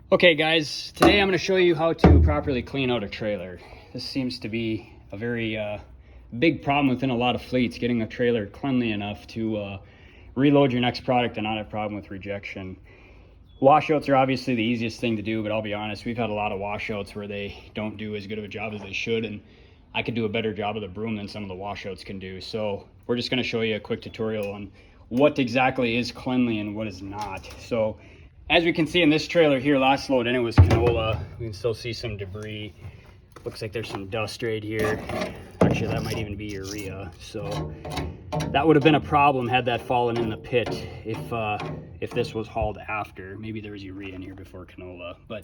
Okay guys, today I'm going to show you how to properly clean out a trailer. This seems to be a very big problem within a lot of fleets, getting a trailer cleanly enough to reload your next product and not have a problem with rejection. Washouts are obviously the easiest thing to do, but I'll be honest, we've had a lot of washouts where they don't do as good of a job as they should, and I could do a better job of the broom than some of the washouts can do. So we're just going to show you a quick tutorial on what exactly is cleanly and what is not. So as we can see in this trailer here, last load in it was canola. We can still see some debris. Looks like there's some dust right here. Actually, that might even be urea. So that would have been a problem had that fallen in the pit if this was hauled after. Maybe there was urea in here before canola. But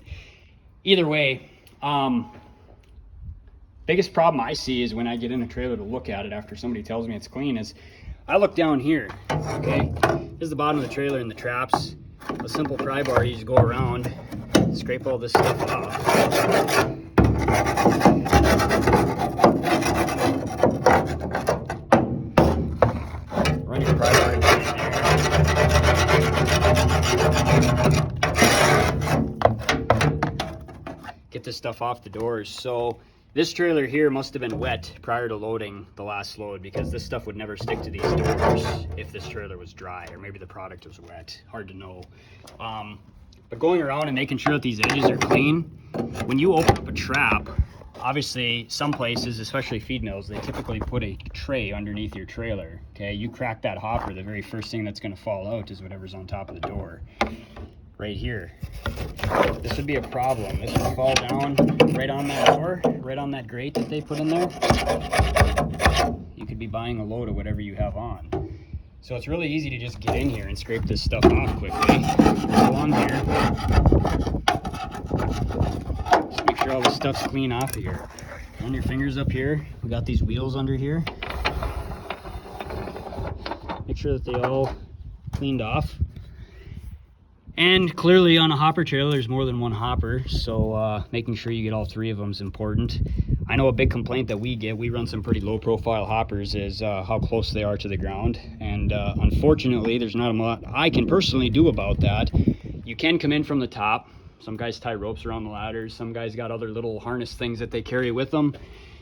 either way, biggest problem I see is when I get in a trailer to look at it after somebody tells me it's clean is I look down here, okay? This is the bottom of the trailer and the traps. A simple pry bar, you just go around, scrape all this stuff off. Run your pry bar in there. Get this stuff off the doors. So this trailer here must have been wet prior to loading the last load, because this stuff would never stick to these doors if this trailer was dry, or maybe the product was wet. Hard to know. But going around and making sure that these edges are clean. When you open up a trap, obviously some places, especially feed mills, they typically put a tray underneath your trailer. Okay, you crack that hopper, the very first thing that's going to fall out is whatever's on top of the door. Right here. This would be a problem. This would fall down right on that door, right on that grate that they put in there. You could be buying a load of whatever you have on. So it's really easy to just get in here and scrape this stuff off quickly. Go on here. Just make sure all this stuff's clean off of here. Run your fingers up here. We got these wheels under here. Make sure that they all cleaned off. And clearly on a hopper trailer, there's more than one hopper, so making sure you get all three of them is important. I know a big complaint that we get, we run some pretty low profile hoppers, is how close they are to the ground. And unfortunately, there's not a lot I can personally do about that. You can come in from the top. Some guys tie ropes around the ladders. Some guys got other little harness things that they carry with them.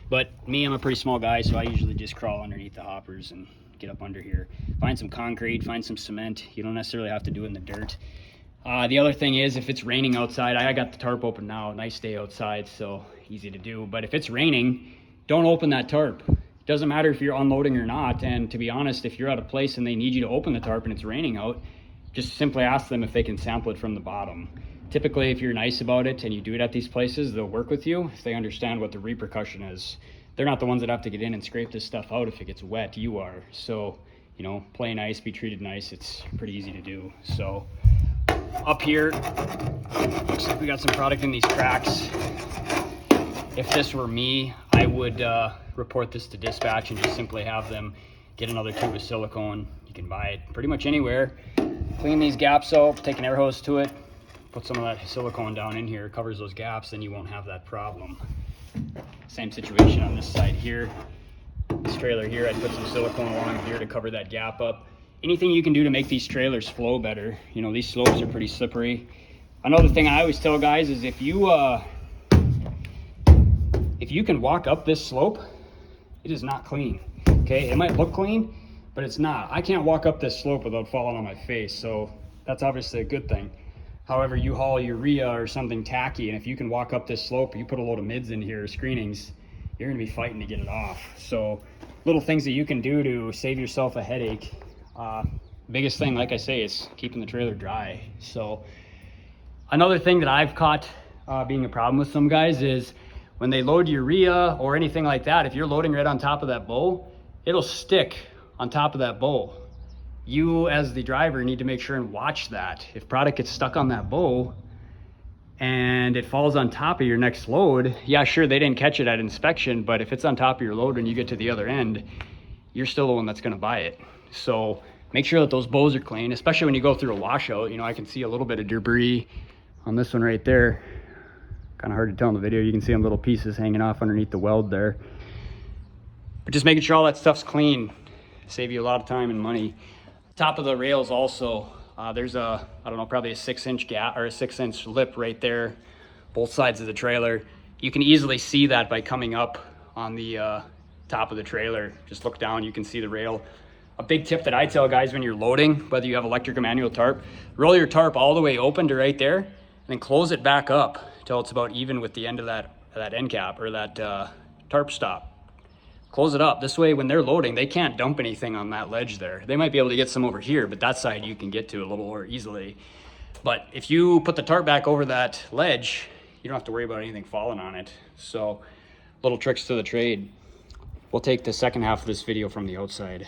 But me, I'm a pretty small guy, so I usually just crawl underneath the hoppers and get up under here. Find some concrete, find some cement. You don't necessarily have to do it in the dirt. The other thing is, if it's raining outside, I got the tarp open now, nice day outside, so easy to do. But if it's raining, don't open that tarp. It doesn't matter if you're unloading or not. And to be honest, if you're at a place and they need you to open the tarp and it's raining out, just simply ask them if they can sample it from the bottom. Typically, if you're nice about it and you do it at these places, they'll work with you if they understand what the repercussion is. They're not the ones that have to get in and scrape this stuff out if it gets wet. You are. So, you know, play nice, be treated nice. It's pretty easy to do. So up here, looks like we got some product in these cracks. If this were me, I would report this to dispatch and just simply have them get another tube of silicone. You can buy it pretty much anywhere. Clean these gaps out, take an air hose to it, put some of that silicone down in here, covers those gaps, then you won't have that problem. Same situation on this side here. This trailer here, I'd put some silicone along here to cover that gap up. Anything you can do to make these trailers flow better. You know, these slopes are pretty slippery. Another thing I always tell guys is if you can walk up this slope, it is not clean. Okay, it might look clean, but it's not. I can't walk up this slope without falling on my face, so that's obviously a good thing. However, you haul urea or something tacky, and if you can walk up this slope, you put a load of mids in here, screenings, you're gonna be fighting to get it off. So little things that you can do to save yourself a headache. Biggest thing, like I say, is keeping the trailer dry. So another thing that I've caught being a problem with some guys is when they load urea or anything like that, if you're loading right on top of that bowl, it'll stick on top of that bowl. You as the driver need to make sure and watch that. If product gets stuck on that bowl and it falls on top of your next load, yeah, sure, they didn't catch it at inspection, but if it's on top of your load when you get to the other end, you're still the one that's gonna buy it. So make sure that those bows are clean, especially when you go through a washout. You know, I can see a little bit of debris on this one right there. Kind of hard to tell in the video. You can see them little pieces hanging off underneath the weld there. But just making sure all that stuff's clean, save you a lot of time and money. Top of the rails also, There's a, I don't know, probably a 6-inch gap or a 6-inch lip right there, both sides of the trailer. You can easily see that by coming up on the top of the trailer. Just look down, you can see the rail. A big tip that I tell guys when you're loading, whether you have electric or manual tarp, roll your tarp all the way open to right there, and then close it back up till it's about even with the end of that end cap or that tarp stop. Close it up. This way, when they're loading, they can't dump anything on that ledge there. They might be able to get some over here, but that side you can get to a little more easily. But if you put the tarp back over that ledge, you don't have to worry about anything falling on it. So, little tricks to the trade. We'll take the second half of this video from the outside.